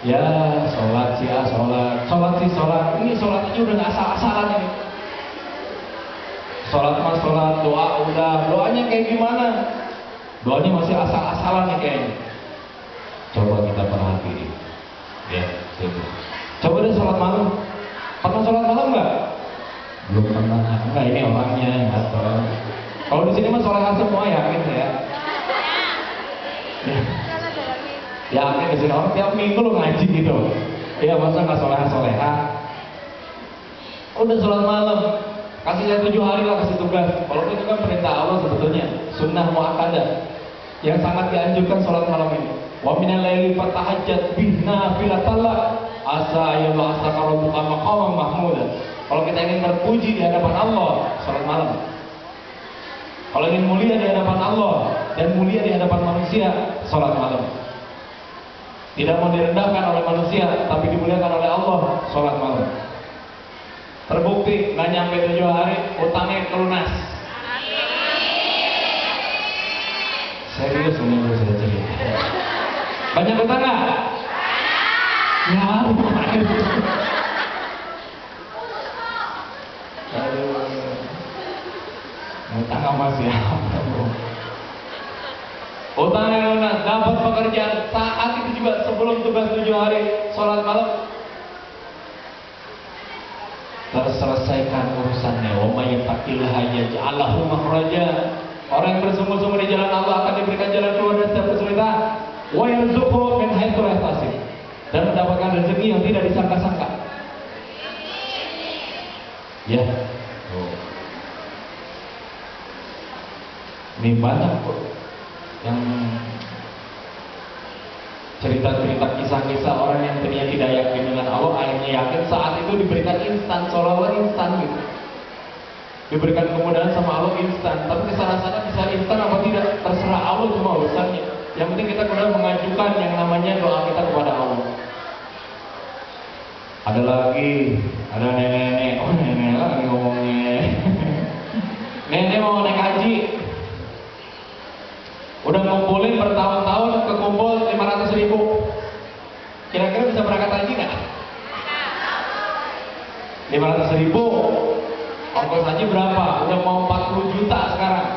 Ya, sholat sih ya, sholat sih sholat. Ini sholat aja udah nggak asal-asalan ini. Sholat mas sholat, doa udah, doanya kayak gimana? Doanya masih asal-asalan nih kayaknya. Coba kita perhatiin, ya, gitu. Coba deh sholat malam. Pernah sholat malam nggak? Belum pernah. Enggak, ini orangnya nggak tahu. Kalau di sini mah sholat semua yakin ya. Yakin di sini orang tiap minggu lu ngaji gitu. Iya, masa nggak soleha. Udah sholat malam. Kasih saya 7 hari lah kasih tugas. Walaupun itu kan perintah Allah sebetulnya, sunnah muakkadah yang sangat dianjurkan sholat malam ini. Wa minal laili fatahajjat bihi nafilatan lak asa yab'atsaka rabbuka maqaman mahmuda. Kalau kita ingin terpuji di hadapan Allah, sholat malam. Kalau ingin mulia di hadapan Allah dan mulia di hadapan manusia, sholat malam. Tidak mau direndahkan oleh manusia, tapi dimuliakan oleh Allah, sholat malam. Terbukti, nggak nyampe 7 hari, utangnya kelunas. Serius ini gue sudah cerita. Banyak utang nggak? Ya, lumayan. Aduh, utang sama siapa? Utangnya lunas, dapat pekerjaan saat itu juga sebelum tugas 7 hari, sholat malam. Terselesaikan urusannya. Wa may yattaqillaha yaj'al lahu makhraja. Orang yang bersungguh-sungguh di jalan Allah akan diberikan jalan keluar dari setiap kesulitan. Wa yarzuqhu min haitsu la yahtasib. Dan mendapatkan rezeki yang tidak disangka-sangka. Ya. Oh. Ini banyak kok yang cerita-cerita kisah-kisah orang yang tadinya tidak yakin dengan Allah akhirnya yakin saat itu diberikan instan, seolah-olah instan gitu, diberikan kemudahan sama Allah instan. Tapi kesana-sana bisa instan apa tidak terserah Allah, cuma urusannya. Yang penting kita kemudian mengajukan yang namanya doa kita kepada Allah. Ada lagi, ada nenek-nenek, oh nenek lagi ngomongnya. Nenek mau naik haji, udah ngumpulin bertahun-tahun, kekumpul 500.000. Kira-kira bisa berangkat haji nggak? 500.000. Ongkos haji berapa? Udah mau 40 juta sekarang.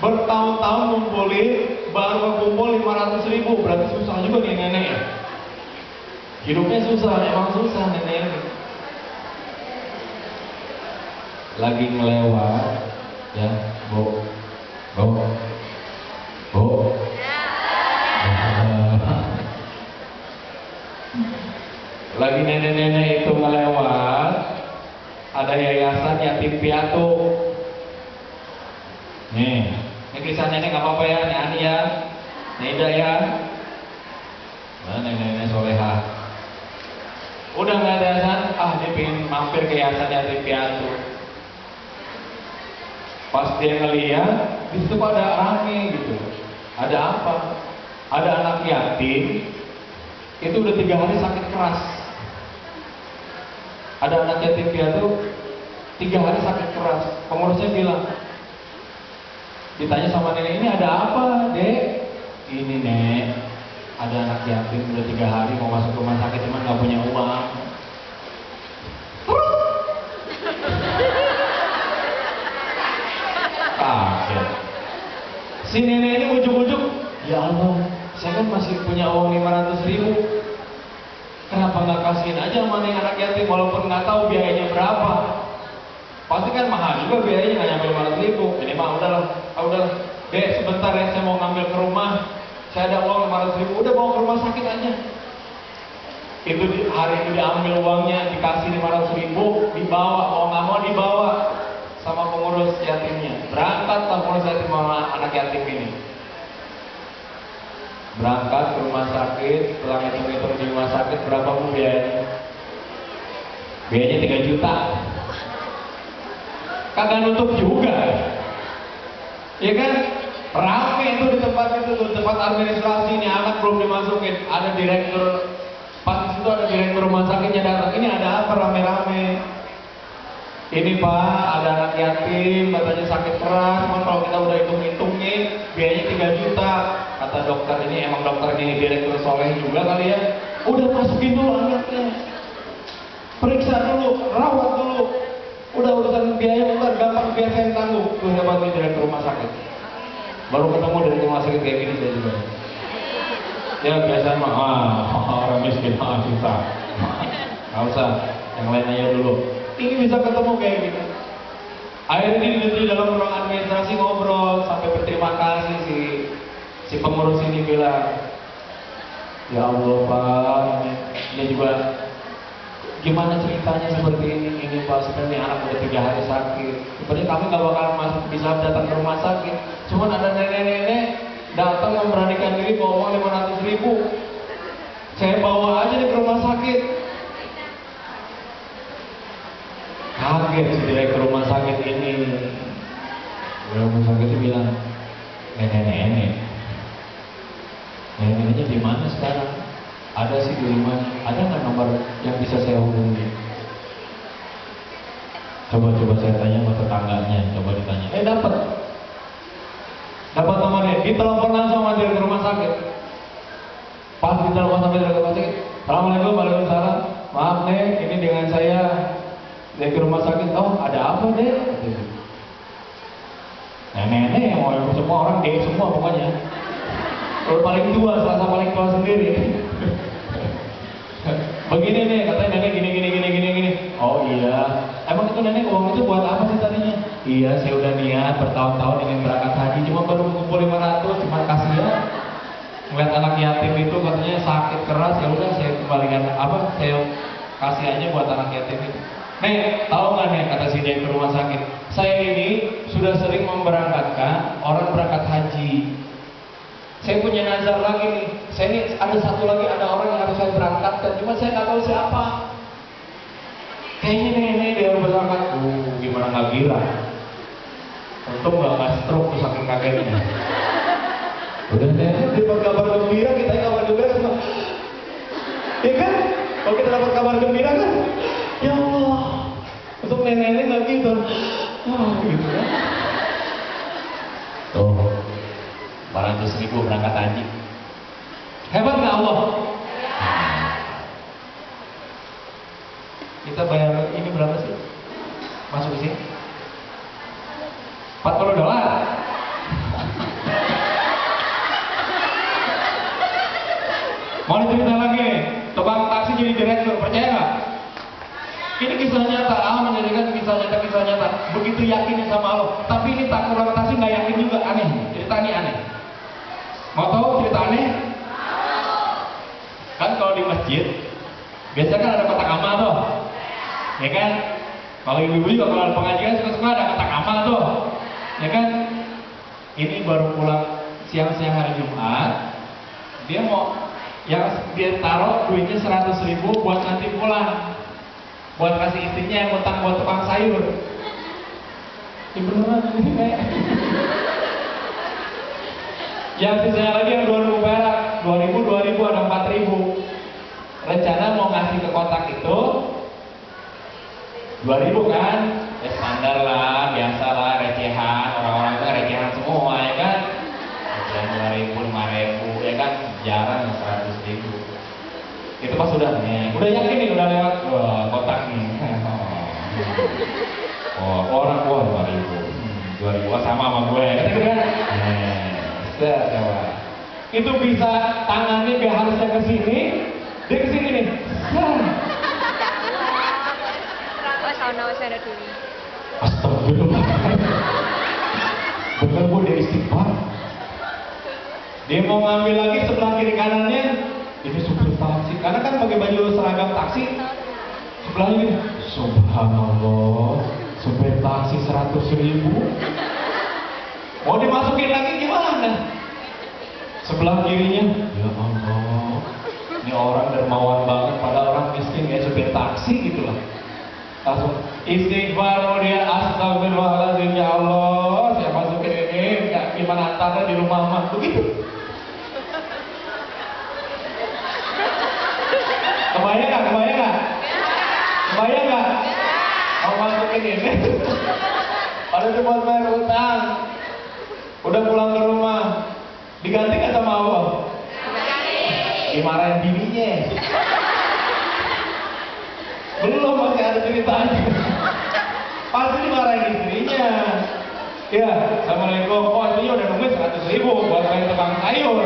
Bertahun-tahun ngumpulin, baru kumpul 500.000. Berarti susah juga nih nenek ya. Hidupnya susah, emang susah nenek ini. Lagi ngelewat, ya, Bu. Lagi nenek-nenek itu ngelewat, ada yayasan yatim piatu. Nih, ini kisah nenek nggak apa-apa ya, nih Ani ya, nih Ida ya. Nah, nenek-nenek soleha. Udah nggak ada yayasan, dia pengen mampir ke yayasan yatim piatu. Pas dia ngeliat, di situ ada rame gitu. Ada apa? Ada anak yatim, itu udah 3 hari sakit keras. Ada anak yatim piatu 3 hari sakit keras. Pengurusnya bilang, ditanya sama nenek, ini ada apa dek? Ini nek, ada anak yatim udah 3 hari mau masuk rumah sakit cuma nggak punya uang. Kaget. Si nenek ini ujuk-ujuk, ya Allah, saya kan masih punya uang 500.000. Kenapa nggak kasihin aja sama nih anak yatim, walaupun nggak tahu biayanya berapa. Pasti kan mahal juga biayanya, nggak nyampe 500.000. Ini mah udahlah, dek sebentar ya, saya mau ngambil ke rumah. Saya ada uang 500.000, udah bawa ke rumah sakit aja. Itu hari itu diambil uangnya, dikasih 500.000, dibawa, mau nggak mau dibawa sama pengurus yatimnya. Berangkat pengurus yatim sama anak yatim ini. Berangkat ke rumah sakit, setelah hitung-hitung di rumah sakit berapa bu biayanya? Biayanya 3 juta. Kagak nutup juga. Ya kan? Rame itu di tempat itu tuh, tempat administrasi, ini anak belum dimasukin. Ada direktur, pas di situ ada direktur rumah sakitnya datang. Ini ada apa rame-rame? Ini Pak, ada anak yatim, katanya sakit keras. Cuma kalau kita udah hitung-hitungin, biayanya 3 juta. Kata dokter ini, emang dokter ini direktur soleh juga kali ya. Udah masukin dulu anaknya, periksa dulu, rawat dulu. Udah urusan biaya udah gampang, biar saya tanggung. Tuh hebatnya dari rumah sakit. Baru ketemu dari rumah sakit kayak gini saya juga. Ya biasa mah orang miskin susah. Nggak usah, yang lain aja dulu. Ini bisa ketemu kayak gini. Akhirnya ini dalam ruang administrasi ngobrol sampai berterima kasih si pengurus ini bilang, ya Allah Pak, ini juga gimana ceritanya seperti ini Pak, sebenarnya anak udah 3 hari sakit. Sebenarnya kami gak bakal bisa datang ke rumah sakit, cuman ada nenek-nenek datang memberanikan diri bawa uang 500.000. Saya bawa aja nih ke rumah sakit. Kaget si direktur rumah sakit ini. Rumah sakit itu bilang, nenek-neneknya di mana sekarang? Ada sih di rumah. Ada nggak nomor yang bisa saya hubungi? Coba saya tanya sama tetangganya. Coba ditanya. Dapat nomornya. Ditelepon langsung sama direktur rumah sakit. Pas ditelepon sama direktur rumah sakit, Assalamualaikum, waalaikumsalam. Maaf nih, ini dengan saya direktur rumah sakit. Oh, ada apa deh? Nenek yang mau semua orang deh semua pokoknya. Kalau paling tua, salah paling tua sendiri. Begini nih, katanya nenek gini. Oh iya, emang itu nenek uang itu buat apa sih tadinya? Iya, saya udah niat bertahun-tahun ingin berangkat haji, cuma baru mengumpul 500, cuma kasihan. Ngeliat anak yatim itu katanya sakit keras, ya udah saya kembalikan saya kasih aja buat anak yatim itu. Nek, tahu nggak nih kata si direktur rumah sakit, saya ini sudah sering memberangkatkan orang berangkat haji. Saya punya nazar lagi nih, saya ini ada satu lagi, ada orang yang harus saya berangkatkan, cuma saya nggak tahu siapa. Kayaknya nenek dia harus berangkat. Gimana nggak gila? Untung nggak stroke tuh saking kagetnya. Udah nenek dapat kabar gembira, kita kabar gembira semua. Ya kan? Kalau kita dapat kabar gembira kan, ya Allah. Untuk nenek nggak gitu. Gitu kan? Tuh. 400.000 berangkat haji. Hebat nggak Allah? Kita bayar ini berapa sih? Masuk ke sini? $40. Mau cerita lagi, tukang taksi jadi direktur, percaya nggak? Ini kisah nyata, menjadikan kisah nyata. Begitu yakinnya sama Allah, tapi ini tukang taksi nggak yakin juga, aneh. Cerita ini aneh. Mau tahu cerita aneh? Kan kalau di masjid biasanya kan ada kotak amal tuh, ya kan? Kalau ibu-ibu juga kalau ada pengajian suka-suka ada kotak amal tuh, ya kan? Ini baru pulang siang-siang hari Jumat, dia mau yang dia taruh duitnya 100.000 buat nanti pulang, buat kasih istrinya yang utang buat tukang sayur. Beneran ini kayak yang sisanya lagi yang 2.000 perak, 2.000 ada 4.000. Rencana mau ngasih ke kotak itu 2.000 kan? Ya standar lah, biasa lah, recehan, orang-orang itu recehan semua ya kan? Recehan 2.000, 5.000 ya kan? Jarang 100.000. Itu pas udah yakin nih, udah lewat kotak nih. Orang 2.000, 2.000 sama gue, gitu kan? Itu bisa tangannya biar harusnya ke sini, dia ke sini nih. Astagfirullah. Bener gue dia istighfar. Dia mau ngambil lagi sebelah kiri kanannya, ini supir taksi. Karena kan pakai baju seragam taksi. Sebelahnya ini, subhanallah, supir taksi 100.000. Mau dimasukin lagi gimana? Sebelah kirinya, ya Allah, ini orang dermawan banget, pada orang miskin ya supir taksi gitu lah. Langsung istighfar dia, astagfirullahaladzim, ya Allah, saya masukin ini, ya gimana antarnya di rumah mah begitu. Kebayang nggak? Mau masukin ini, padahal itu buat bayar utang. Udah pulang ke rumah, diganti nggak sama Allah? dimarahin bininya. Belum, masih ada ceritanya. Pasti dimarahin istrinya. Ya, Assalamualaikum. Oh, istrinya udah nungguin 100.000 buat bayar tukang sayur.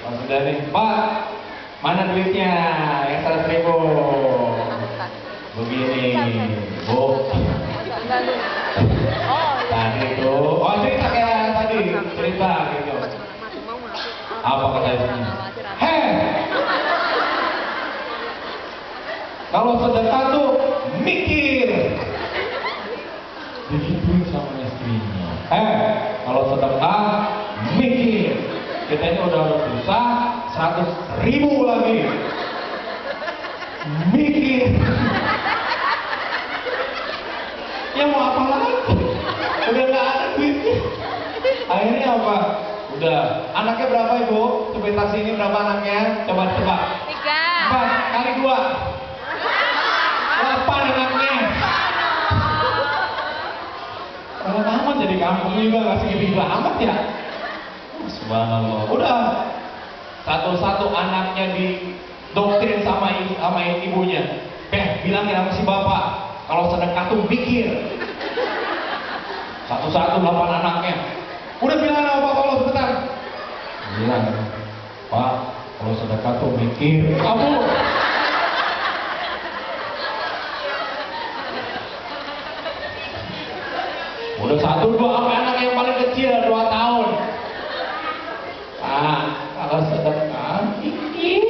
Maksudnya nih, Pak, mana duitnya? Yang 100.000. Begini, Bu. Tadi itu, oh cerita kayak tadi, cerita gitu. Apa kata istrinya? Heh, kalau sedekah tuh mikir. Digituin sama istrinya. Kalau sedekah mikir. Kita ini udah berusaha 100.000 lagi. Mikir. Ya mau apa lagi? Udah gak ada duitnya. Akhirnya apa? Udah. Anaknya berapa ibu? Supir taksi ini berapa anaknya? Coba tebak. 3. 4 kali 2. 8 anaknya. Kalau amat jadi kampung juga gak segitu amat ya. Subhanallah. Udah. Satu-satu anaknya didoktrin sama ibunya. Bilangin sama si bapak. Kalau sedekah tuh mikir. Satu-satu 8 anaknya. Udah bilang sama bapak lo sebentar. Bilang, Pak, kalau sedekah tuh mikir. Kamu. Udah 1, 2 sampai anak yang paling kecil 2 tahun. Kalau sedekah mikir.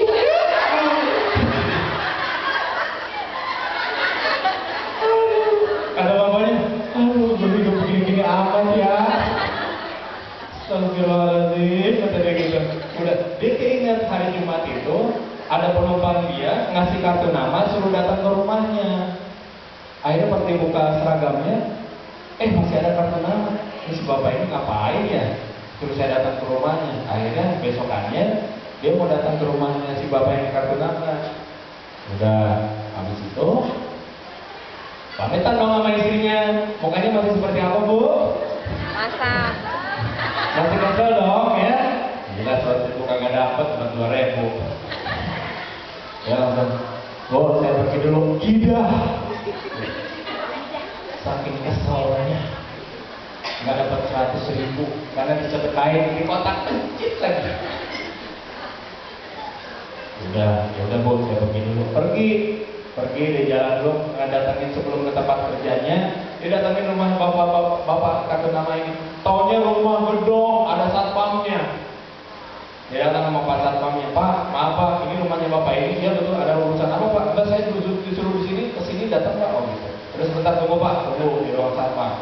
Kata bapaknya, aduh, begini amat ya. Astagfirullahaladzim, kata dia gitu. Udah, dia keinget hari Jumat itu ada penumpang dia ngasih kartu nama suruh datang ke rumahnya. Akhirnya pas dia buka seragamnya, masih ada kartu nama. Ini si bapak ini ngapain ya? Suruh saya datang ke rumahnya. Akhirnya besokannya dia mau datang ke rumahnya si bapak yang kartu nama. Udah, habis itu pamitan dong sama istrinya. Mukanya masih seperti apa, Bu? Masa? Masih kesel dong ya? Jelas 100.000 kagak dapet, cuma 2.000. Ya langsung, Bu, saya pergi dulu. Tidak. Saking keselnya nggak dapat 100.000 karena disedekain di kotak kecil lagi. Udah, ya udah Bu, saya pergi dulu. Pergi di jalan dulu, datangin sebelum ke tempat kerjanya. Dia datangin rumah bapak kartu nama ini. Taunya rumah gedung, ada satpamnya. Dia datang sama Pak Satpamnya, Pak, maaf Pak, ini rumahnya Bapak ini, dia betul ada urusan apa Pak? Enggak, saya disuruh di sini, kesini datang Pak, oh gitu. Terus sebentar tunggu Pak, tunggu di ruang satpam.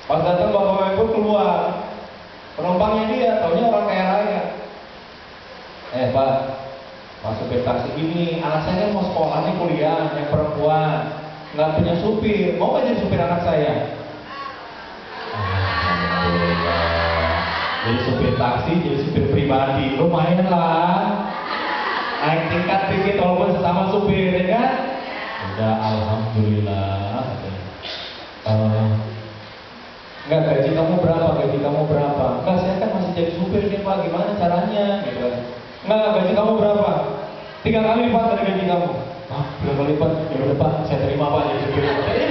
Pas datang Bapak Ibu keluar, penumpangnya dia, taunya orang kaya raya. Pak, masuk ke taksi ini, anak saya kan mau sekolahnya kuliah, yang perempuan, nggak punya supir, mau nggak jadi supir anak saya? Alhamdulillah. Jadi supir taksi, jadi supir pribadi, lumayan lah. Naik tingkat dikit walaupun sesama supir, ya kan? Udah, alhamdulillah. Enggak, gaji kamu berapa? Enggak, saya kan masih jadi supir nih Pak, gimana caranya? Gitu. Enggak, gaji kamu berapa? 3 kali lipat dari gaji kamu. 3 kali lipat? Ya udah Pak, saya terima Pak jadi supir. Jadi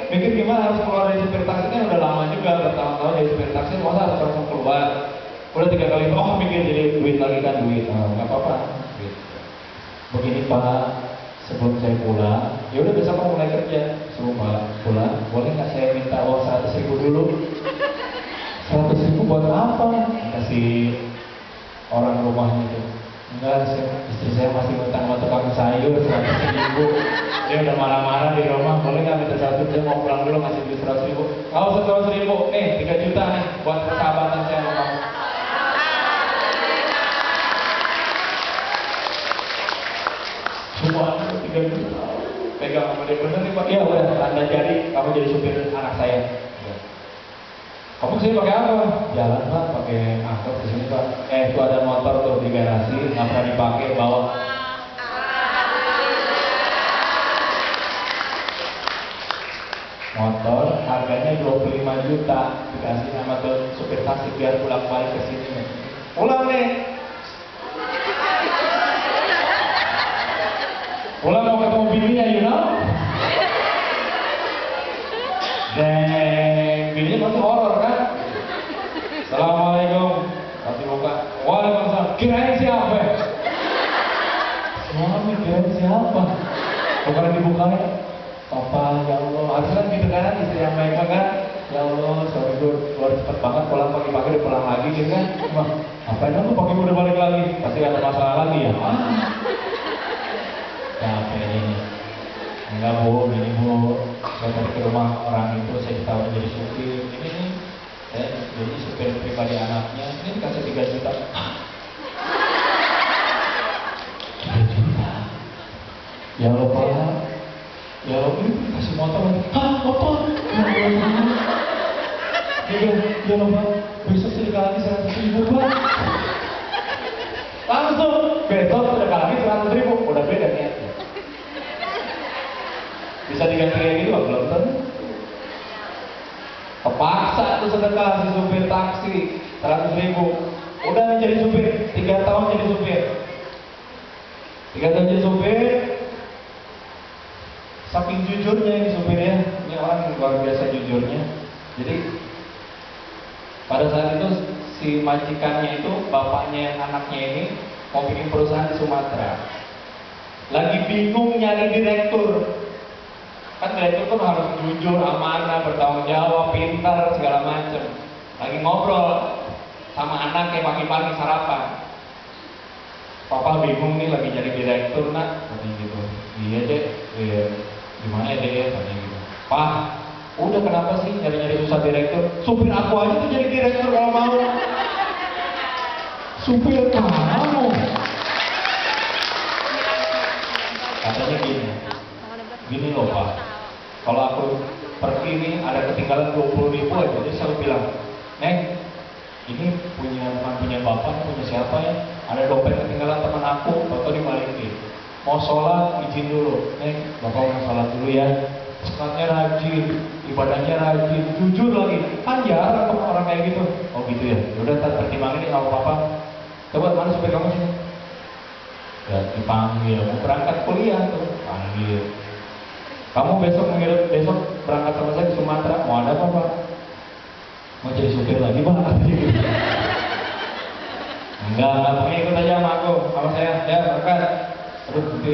mikir gimana harus keluar dari supir taksi, kan udah lama juga, bertahun-tahun jadi supir taksi, masa harus langsung keluar. Udah 3 kali, mikir jadi duit lagi kan, duit. Enggak apa-apa. Begini Pak, sebelum saya pulang, ya udah besok kamu mulai kerja. Sebelum pulang, boleh nggak saya minta uang 100.000 dulu? 100.000 buat apa? Kasih orang rumahnya itu. Enggak, istri saya masih ngutang sama tukang sayur 100.000. Dia udah marah-marah di rumah, boleh nggak minta 100? Dia mau pulang dulu ngasih duit 100.000. Nggak usah 100.000, nih 3 juta nih buat persahabatan saya sama kamu. Cuma 3 juta. Pegang sama dia, bener nih Pak. Iya udah, Anda jadi, kamu jadi supir anak saya. Kamu kesini pakai apa? Jalan Pak, pakai angkot kesini Pak. Itu ada motor tuh di garasi, nggak pernah dipakai, bawa. Motor harganya 25 juta, dikasih sama tuh supir taksi biar pulang balik ke sini. Pulang nih. dibuka. Waalaikumsalam. Kirain siapa? Suami kirain siapa? Bukan dibukain. Papa, ya Allah, harusnya kan gitu kan, istri yang baik kan. Ya Allah, suami gue keluar cepet banget, pulang pagi-pagi udah pulang lagi gitu kan. Wah, ngapain aku pagi udah balik lagi? Pasti ada masalah lagi ya. Ya, kayaknya ini. Enggak bu, ini bu, saya tadi ke rumah orang itu, saya ditawarin jadi supir. Ini nih, saya jadi supir pribadi anaknya. Ini dikasih 3 juta. 3 juta. Ya Allah Pak, ya Allah ini dikasih motor lagi. Hah, motor? Ya Allah Pak, besok sedekah lagi 100.000 Pak. Langsung, besok sedekah lagi 100.000. Udah beda niatnya. Bisa diganti kayak gitu Pak, belum tentu. Kepaksa tuh sedekah si supir taksi 100.000. Udah jadi supir, 3 tahun jadi supir. 3 tahun jadi supir. Saking jujurnya ini supirnya, ini orang luar biasa jujurnya. Jadi pada saat itu si majikannya itu, bapaknya anaknya ini mau bikin perusahaan di Sumatera. Lagi bingung nyari direktur. Kan direktur tuh harus jujur, amanah, bertanggung jawab, pintar, segala macem. Lagi ngobrol sama anaknya pagi-pagi sarapan. Papa bingung nih lagi nyari direktur nak, katanya gitu. Iya deh, iya. Gimana ya deh, katanya gitu. Pak, udah kenapa sih nyari-nyari susah direktur? Supir aku aja tuh jadi direktur kalau mau. Supir kamu. Katanya gini loh Pak, kalau aku pergi nih ada ketinggalan 20.000 aja, jadi saya bilang, Neng, ini bukan punya bapak, punya siapa ya? Ada dompet ketinggalan teman aku, foto dibalikin. Mau sholat, izin dulu, Neng, bapak mau sholat dulu ya. Sholatnya rajin, ibadahnya rajin, jujur lagi. Kan jarang kok orang kayak gitu. Oh gitu ya, udah ntar pertimbangin sama papa. Coba mana supir kamu sini? Ya dipanggil, mau berangkat kuliah tuh, panggil. Kamu besok berangkat sama saya di Sumatera, mau ada apa Pak? Mau jadi supir lagi Pak? Enggak, pokoknya ikut aja sama aku, sama saya, ya berangkat. Aduh, nanti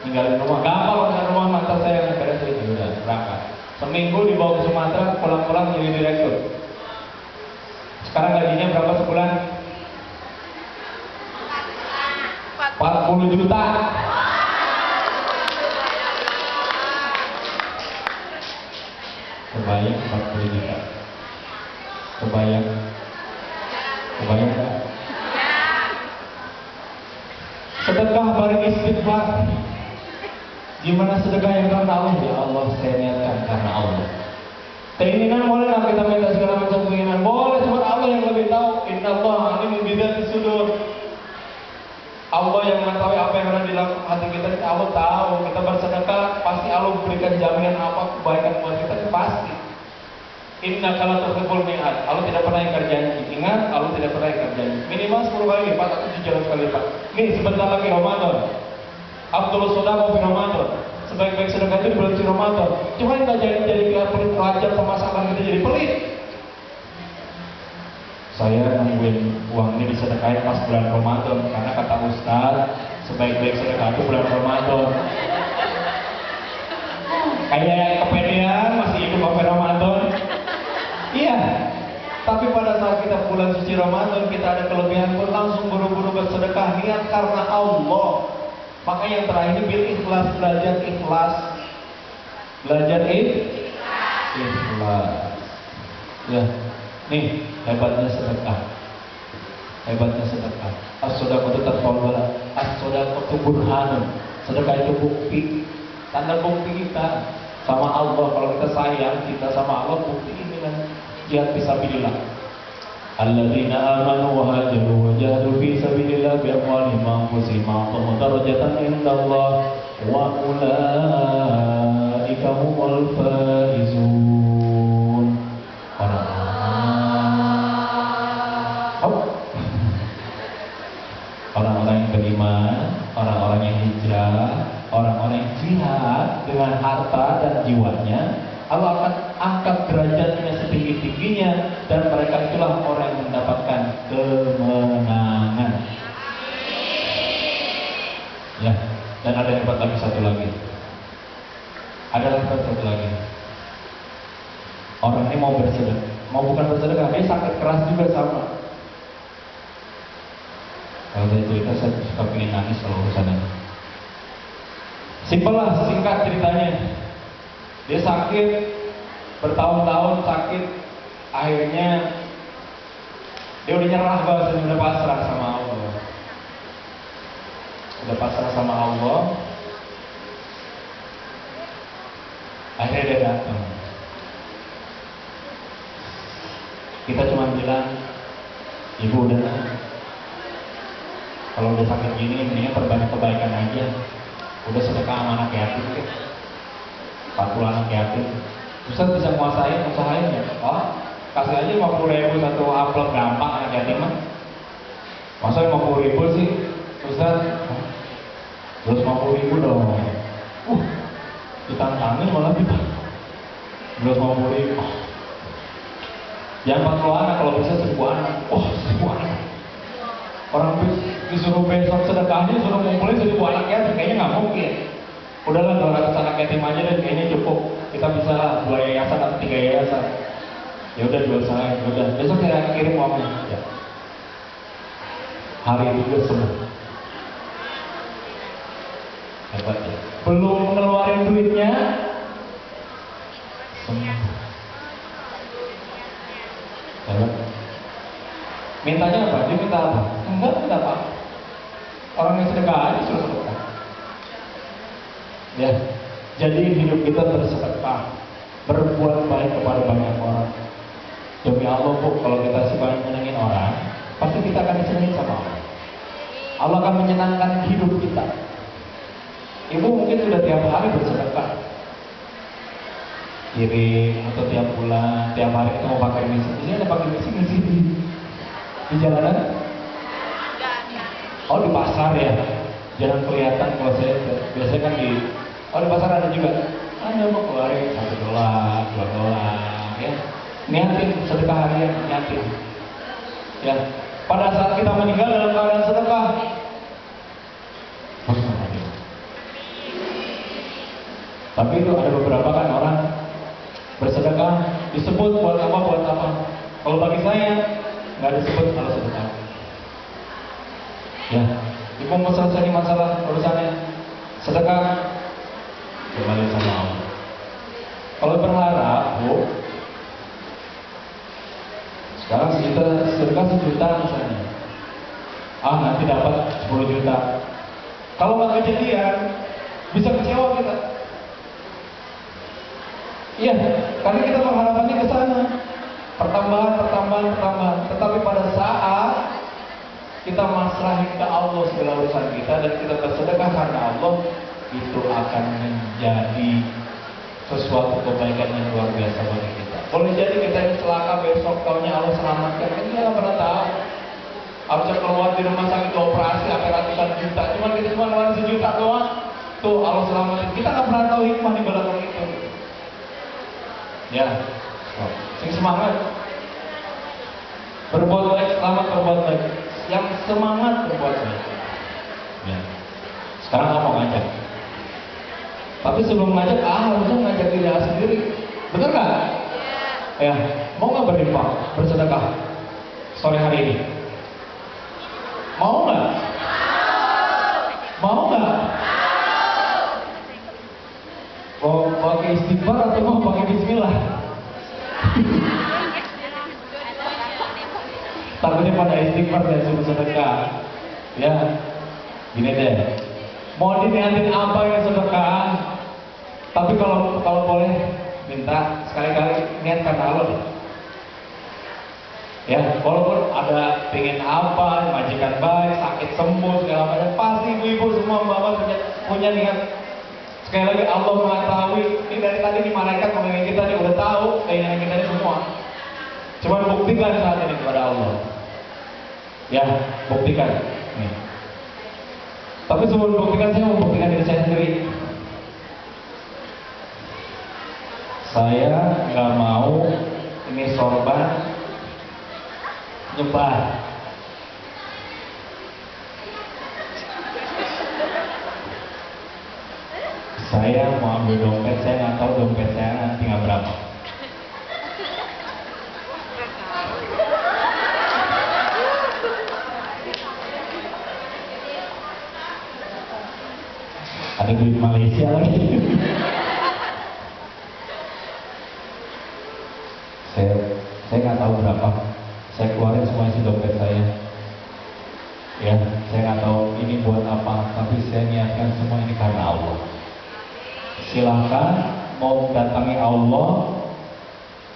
ninggalin rumah, gampang ke rumah mantan saya yang beres itu, udah berangkat. Seminggu dibawa ke Sumatera, pulang-pulang jadi direktur. Sekarang gajinya berapa sebulan? 40 juta. Kebayang 40 juta. Kebayang kan? Sedekah bareng istighfar. Gimana sedekah yang karena Allah? Ya Allah, saya niatkan karena Allah. Keinginan boleh lah kita minta segala macam keinginan. Boleh, cuma Allah yang lebih tahu. Innallaha alimun bidzati sudur. Allah yang mengetahui apa yang ada di dalam hati kita. Allah tahu. Kita bersedekah, pasti Allah berikan jaminan apa kebaikan buat kita, pasti. Innaka la tuhibbul mi'ad. Allah tidak pernah ingkar janji. Ingat, Allah tidak pernah ingkar janji. Minimal 10 kali lipat atau 7 kali lipat. Nih sebentar lagi Ramadan. Abdul Sodako di Ramadan. Sebaik-baik sedekah itu di bulan Ramadan. Cuma kita jadi pelit pelajar pemasakan kita jadi pelit. Saya nungguin uang ini disedekahin pas bulan Ramadan karena kata Ustaz sebaik-baik sedekah itu bulan Ramadan. Kayak kepedean masih hidup sampai Ramadan. Iya. Tapi pada saat kita bulan suci Ramadan kita ada kelebihan pun langsung buru-buru bersedekah niat karena Allah. Maka yang terakhir bil ikhlas, belajar ikhlas. Belajar ikhlas. Ya. Nih, hebatnya sedekah. Hebatnya sedekah. As-shadaqatu tatfawwala. As-shadaqatu burhanun. Sedekah itu bukti. Tanda bukti kita sama Allah. Kalau kita sayang kita sama Allah, bukti ini kan jihad fisabilillah. Alladzina amanu wa hajaru wa jahadu fi sabilillah bi amwalihim wa anfusihim a'zamu darajatan indallah wa ulaika humul faizun. Orang-orang yang beriman, orang-orang yang hijrah, orang-orang yang jihad dengan harta dan jiwanya, Allah akan angkat derajatnya setinggi-tingginya, dan mereka itulah orang yang mendapatkan kemenangan. Ya, dan ada yang hebat lagi, satu lagi. Ada hebat satu lagi. Orang ini mau bersedekah, mau bukan bersedekah, dia sakit keras juga sama. Kalau saya cerita, saya suka pengen nangis kalau urusan ini. Simpel lah, singkat ceritanya. Dia sakit, bertahun-tahun sakit, akhirnya dia udah nyerah bahasanya, udah pasrah sama Allah. Udah pasrah sama Allah. Akhirnya dia datang. Kita cuma bilang, ibu udah, kalau udah sakit gini, mendingan perbanyak kebaikan aja. Udah sedekah sama anak yatim, 40 anak yatim. Ustaz bisa nguasain, usahain ya? Oh, kasih aja 50.000 satu amplop, gampang anak yatim mah. Masa 50.000 sih, Ustaz? Terus 50.000 dong. Ditantangin malah kita. Terus 50.000. Yang 40 anak, kalau bisa 1.000 anak. 1.000 anak. Orang disuruh besok sedekahnya, disuruh ngumpulin 1.000 anak yatim, kayaknya nggak mungkin. Udahlah 200 anak yatim aja deh, kayaknya cukup. Kita bisa 2 yayasan atau 3 yayasan. Ya udah, 2 saya, udah. Besok saya kirim uangnya. Ya. Hari itu juga sembuh. Hebat ya. Belum ngeluarin duitnya, sembuh. Hebat. Mintanya apa? Dia minta apa? Enggak apa. Orang yang sedekah aja suruh sedekah. Ya, jadi hidup kita bersedekah, berbuat baik kepada banyak orang. Demi Allah Bu, kalau kita suka menyenangin orang, pasti kita akan disenangin sama Allah. Allah akan menyenangkan hidup kita. Ibu mungkin sudah tiap hari bersedekah, kirim atau tiap bulan, tiap hari kita mau pakai misi. Di sini ada pakai misi di sini. Di jalanan? Oh, di pasar ya. Jangan kelihatan kalau saya biasanya kan di pasar ada juga. Anda mau keluarin $1, $2, ya. Niatin sedekah harian, niatin. Ya. Pada saat kita meninggal dalam keadaan sedekah, tapi itu ada beberapa kan orang bersedekah disebut buat apa. Kalau bagi saya nggak disebut kalau sedekah. Ya, ibu mau selesai masalah urusannya sedekah, kembali sama Allah. Kalau berharap, Bu, sekarang kita sedekah 1 juta misalnya, nanti dapat 10 juta. Kalau nggak kejadian, bisa kecewa kita. Iya, karena kita mengharapannya ke sana. Pertambahan. Tetapi pada saat kita masrahin ke Allah segala urusan kita dan kita bersedekah karena Allah, itu akan menjadi sesuatu kebaikan yang luar biasa bagi kita. Boleh jadi kita yang celaka besok, taunya Allah selamatkan, kita nggak pernah tahu. Harusnya keluar di rumah sakit operasi sampai ratusan juta, cuman kita cuma ngeluarin 1 juta doang, tuh Allah selamatin. Kita nggak pernah tahu hikmah di belakang itu. Ya, sing semangat berbuat baik, selamat berbuat baik. Yang semangat berbuat baik. Ya. Sekarang aku mau ngajak. Tapi sebelum ngajak, harusnya ngajak diri sendiri. Bener nggak? Ya. Mau nggak berinfak, bersedekah sore hari ini? Mau nggak? Mau nggak? Mau pakai istighfar atau mau pakai bismillah? Takutnya pada istighfar dan suruh sedekah. Ya, gini deh. Mau diniatin apa yang sedekah? Tapi kalau boleh minta sekali-kali niat karena Allah deh. Ya, walaupun ada pengen apa, majikan baik, sakit sembuh segala macam, pasti ibu-ibu semua bapak punya niat. Sekali lagi Allah mengetahui, ini dari tadi di malaikat ngomongin kita nih udah tahu keinginan kita ini semua. Cuma buktikan saat ini kepada Allah. Ya, buktikan. Nih. Tapi sebelum buktikan, saya mau buktikan diri saya sendiri. Saya nggak mau ini sorban nyebar. Saya mau ambil dompet, saya nggak tahu dompet saya nanti nggak berapa. Ada duit Malaysia lagi. saya nggak tahu berapa. Saya keluarin semua isi dompet saya. Ya, saya nggak tahu ini buat apa, tapi saya niatkan semua ini karena Allah. Silahkan mau datangi Allah,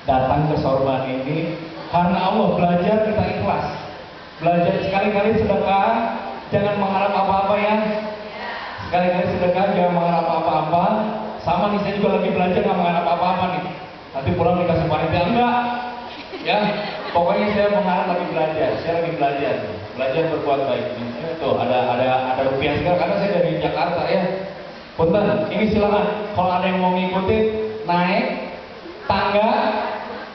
datang ke sorban ini karena Allah. Belajar kita ikhlas. Belajar sekali-kali sedekah, jangan mengharap apa-apa ya. Sekali-kali sedekah jangan mengharap apa-apa. Sama nih, saya juga lagi belajar nggak mengharap apa-apa nih. Nanti pulang dikasih panitia enggak. Ya, pokoknya saya mengharap lagi belajar. Saya lagi belajar berbuat baik. Tuh ada rupiah sekarang karena saya dari Jakarta ya. Punten, ini silakan. Kalau ada yang mau ngikutin naik tangga,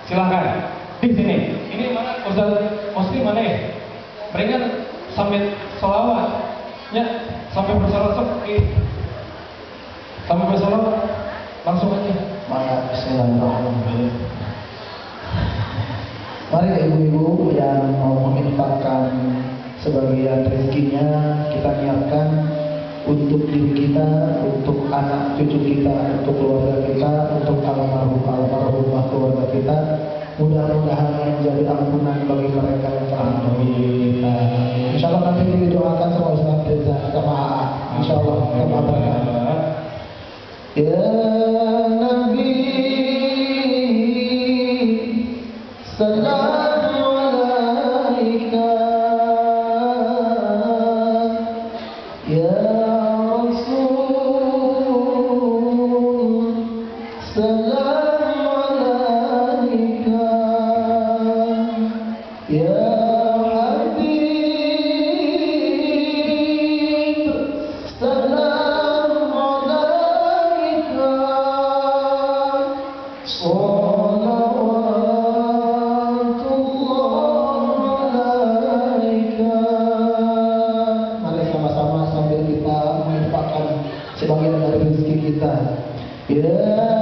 silakan. Di sini. Ini mana Ustaz Muslim mana ya? Mendingan sambil sholawat, ya, sampai bersolawat sampai bersolawat langsung aja. Maka bismillahirrahmanirrahim. Mari ibu-ibu yang mau menginfakkan sebagian rezekinya, kita niatkan untuk diri kita, untuk anak cucu kita, untuk keluarga kita, untuk almarhumah keluarga kita. Mudah-mudahan menjadi ampunan bagi mereka yang telah mendahului kita. Insya Allah nanti didoakan sama Ustaz Reza sama AA. Insya Allah sama berkah. Ya Nabi, Salamu alaika. Ya Rasul, Salamu alaika. Ya Habib, Salamu alaika. Salawatullah alaika. Mari sama-sama sambil kita menginfakkan sebagian dari rezeki kita. Ya